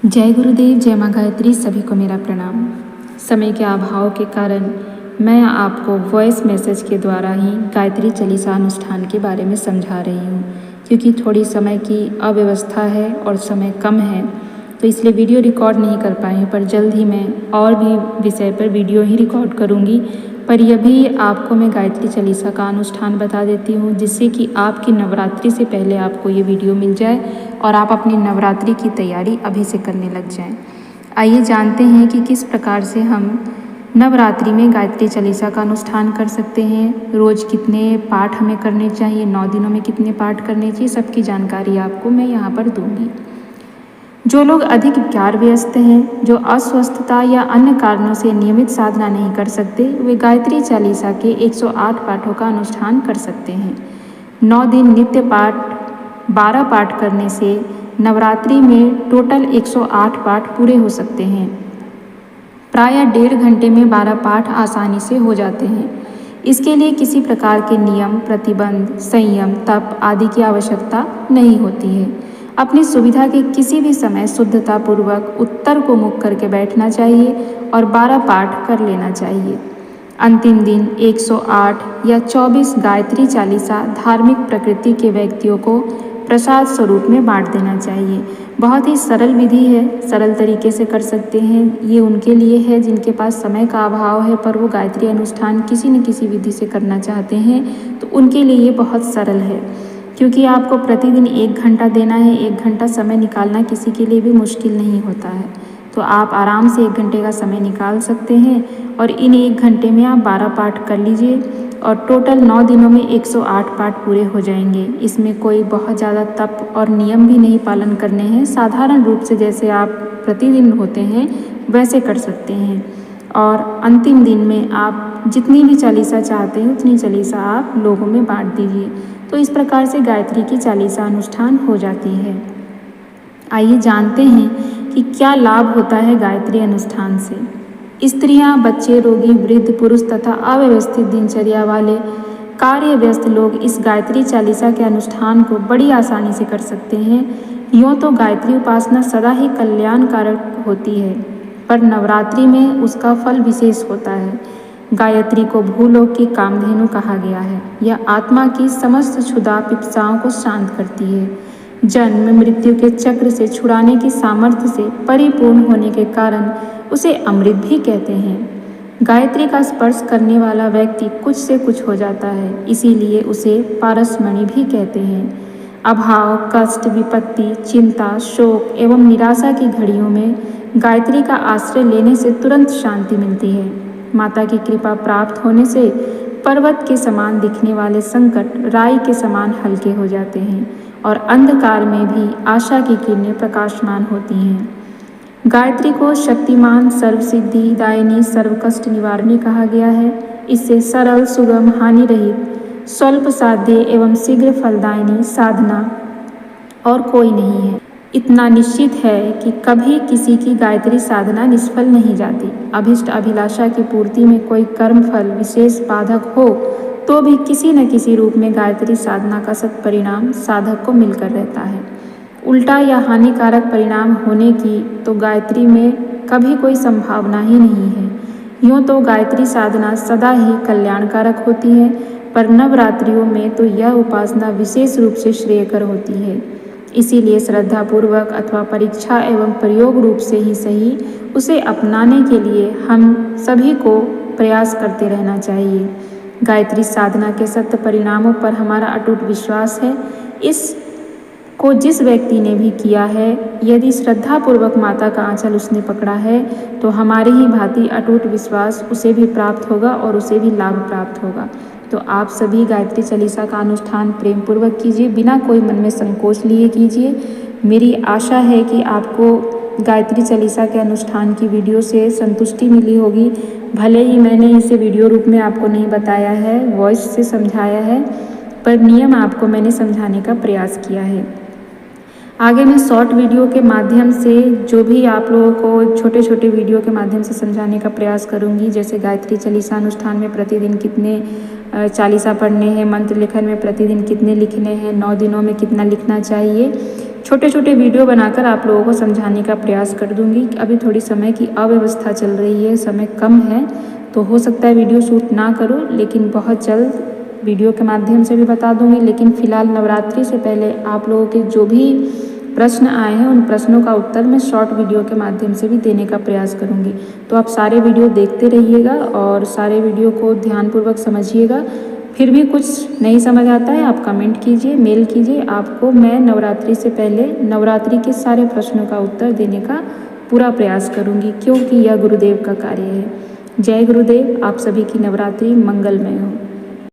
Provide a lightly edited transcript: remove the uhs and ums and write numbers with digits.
जय गुरुदेव, जय माँ गायत्री। सभी को मेरा प्रणाम। समय के अभाव के कारण मैं आपको वॉइस मैसेज के द्वारा ही गायत्री चालीसा अनुष्ठान के बारे में समझा रही हूँ, क्योंकि थोड़ी समय की अव्यवस्था है और समय कम है, तो इसलिए वीडियो रिकॉर्ड नहीं कर पाए हैं। पर जल्द ही मैं और भी विषय पर वीडियो ही रिकॉर्ड करूँगी। पर यह भी आपको मैं गायत्री चालीसा का अनुष्ठान बता देती हूँ, जिससे कि आपकी नवरात्रि से पहले आपको ये वीडियो मिल जाए और आप अपनी नवरात्रि की तैयारी अभी से करने लग जाएं। आइए जानते हैं कि किस प्रकार से हम नवरात्रि में गायत्री चालीसा का अनुष्ठान कर सकते हैं। रोज़ कितने पाठ हमें करने चाहिए, 9 दिनों में कितने पाठ करने चाहिए, सबकी जानकारी आपको मैं यहाँ पर दूंगी। जो लोग अधिक कार्य व्यस्त हैं, जो अस्वस्थता या अन्य कारणों से नियमित साधना नहीं कर सकते, वे गायत्री चालीसा के 108 पाठों का अनुष्ठान कर सकते हैं। 9 दिन नित्य पाठ 12 पाठ करने से नवरात्रि में टोटल 108 पाठ पूरे हो सकते हैं। प्रायः 1.5 घंटे में 12 पाठ आसानी से हो जाते हैं। इसके लिए किसी प्रकार के नियम, प्रतिबंध, संयम, तप आदि की आवश्यकता नहीं होती है। अपनी सुविधा के किसी भी समय शुद्धतापूर्वक उत्तर को मुख करके बैठना चाहिए और 12 पाठ कर लेना चाहिए। अंतिम दिन 108 या 24 गायत्री चालीसा धार्मिक प्रकृति के व्यक्तियों को प्रसाद स्वरूप में बांट देना चाहिए। बहुत ही सरल विधि है, सरल तरीके से कर सकते हैं। ये उनके लिए है जिनके पास समय का अभाव है, पर वो गायत्री अनुष्ठान किसी न किसी विधि से करना चाहते हैं, तो उनके लिए ये बहुत सरल है। क्योंकि आपको प्रतिदिन 1 घंटा देना है, 1 घंटा समय निकालना किसी के लिए भी मुश्किल नहीं होता है। तो आप आराम से 1 घंटे का समय निकाल सकते हैं और इन 1 घंटे में आप 12 पाठ कर लीजिए और टोटल 9 दिनों में 108 पाठ पूरे हो जाएंगे। इसमें कोई बहुत ज़्यादा तप और नियम भी नहीं पालन करने हैं। साधारण रूप से जैसे आप प्रतिदिन होते हैं वैसे कर सकते हैं। और अंतिम दिन में आप जितनी भी चालीसा चाहते हैं उतनी चालीसा आप लोगों में बांट दीजिए। तो इस प्रकार से गायत्री की चालीसा अनुष्ठान हो जाती है। आइए जानते हैं कि क्या लाभ होता है गायत्री अनुष्ठान से। स्त्रियां, बच्चे, रोगी, वृद्ध, पुरुष तथा अव्यवस्थित दिनचर्या वाले कार्य व्यस्त लोग इस गायत्री चालीसा के अनुष्ठान को बड़ी आसानी से कर सकते हैं। यूँ तो गायत्री उपासना सदा ही कल्याणकारक होती है, पर नवरात्रि में उसका फल विशेष होता है। गायत्री को भूलोक की कामधेनु कहा गया है। यह आत्मा की समस्त क्षुधा पिपासाओं को शांत करती है। जन्म मृत्यु के चक्र से छुड़ाने की सामर्थ्य से परिपूर्ण होने के कारण उसे अमृत भी कहते हैं। गायत्री का स्पर्श करने वाला व्यक्ति कुछ से कुछ हो जाता है, इसीलिए उसे पारसमणि भी कहते हैं। अभाव, कष्ट, विपत्ति, चिंता, शोक एवं निराशा की घड़ियों में गायत्री का आश्रय लेने से तुरंत शांति मिलती है। माता की कृपा प्राप्त होने से पर्वत के समान दिखने वाले संकट राई के समान हल्के हो जाते हैं और अंधकार में भी आशा की किरणें प्रकाशमान होती हैं। गायत्री को शक्तिमान, सर्वसिद्धि दायिनी, सर्वकष्ट निवारणी कहा गया है। इससे सरल, सुगम, हानि रहित, स्वल्प साध्य एवं शीघ्र फलदायिनी साधना और कोई नहीं है। इतना निश्चित है कि कभी किसी की गायत्री साधना निष्फल नहीं जाती। अभिष्ट अभिलाषा की पूर्ति में कोई कर्म फल विशेष बाधक हो तो भी किसी न किसी रूप में गायत्री साधना का सत्परिणाम साधक को मिलकर रहता है। उल्टा या हानिकारक परिणाम होने की तो गायत्री में कभी कोई संभावना ही नहीं है। यूँ तो गायत्री साधना सदा ही कल्याणकारक होती है, पर नवरात्रियों में तो यह उपासना विशेष रूप से श्रेयकर होती है। इसीलिए श्रद्धापूर्वक अथवा परीक्षा एवं प्रयोग रूप से ही सही उसे अपनाने के लिए हम सभी को प्रयास करते रहना चाहिए। गायत्री साधना के सत्य परिणामों पर हमारा अटूट विश्वास है। इसको जिस व्यक्ति ने भी किया है, यदि श्रद्धापूर्वक माता का आंचल उसने पकड़ा है, तो हमारी ही भांति अटूट विश्वास उसे भी प्राप्त होगा और उसे भी लाभ प्राप्त होगा। तो आप सभी गायत्री चालीसा का अनुष्ठान प्रेम पूर्वक कीजिए, बिना कोई मन में संकोच लिए कीजिए। मेरी आशा है कि आपको गायत्री चालीसा के अनुष्ठान की वीडियो से संतुष्टि मिली होगी। भले ही मैंने इसे वीडियो रूप में आपको नहीं बताया है, वॉइस से समझाया है, पर नियम आपको मैंने समझाने का प्रयास किया है। आगे मैं शॉर्ट वीडियो के माध्यम से जो भी आप लोगों को छोटे छोटे वीडियो के माध्यम से समझाने का प्रयास करूंगी। जैसे गायत्री चालीसा अनुष्ठान में प्रतिदिन कितने चालीसा पढ़ने हैं, मंत्र लेखन में प्रतिदिन कितने लिखने हैं, 9 दिनों में कितना लिखना चाहिए, छोटे छोटे वीडियो बनाकर आप लोगों को समझाने का प्रयास कर दूंगी। अभी थोड़ी समय की अव्यवस्था चल रही है, समय कम है, तो हो सकता है वीडियो शूट ना करूं, लेकिन बहुत जल्द वीडियो के माध्यम से भी बता दूंगी। लेकिन फ़िलहाल नवरात्रि से पहले आप लोगों के जो भी प्रश्न आए हैं उन प्रश्नों का उत्तर मैं शॉर्ट वीडियो के माध्यम से भी देने का प्रयास करूंगी। तो आप सारे वीडियो देखते रहिएगा और सारे वीडियो को ध्यानपूर्वक समझिएगा। फिर भी कुछ नहीं समझ आता है आप कमेंट कीजिए, मेल कीजिए, आपको मैं नवरात्रि से पहले नवरात्रि के सारे प्रश्नों का उत्तर देने का पूरा प्रयास करूंगी, क्योंकि यह गुरुदेव का कार्य है। जय गुरुदेव। आप सभी की नवरात्रि मंगलमय हो।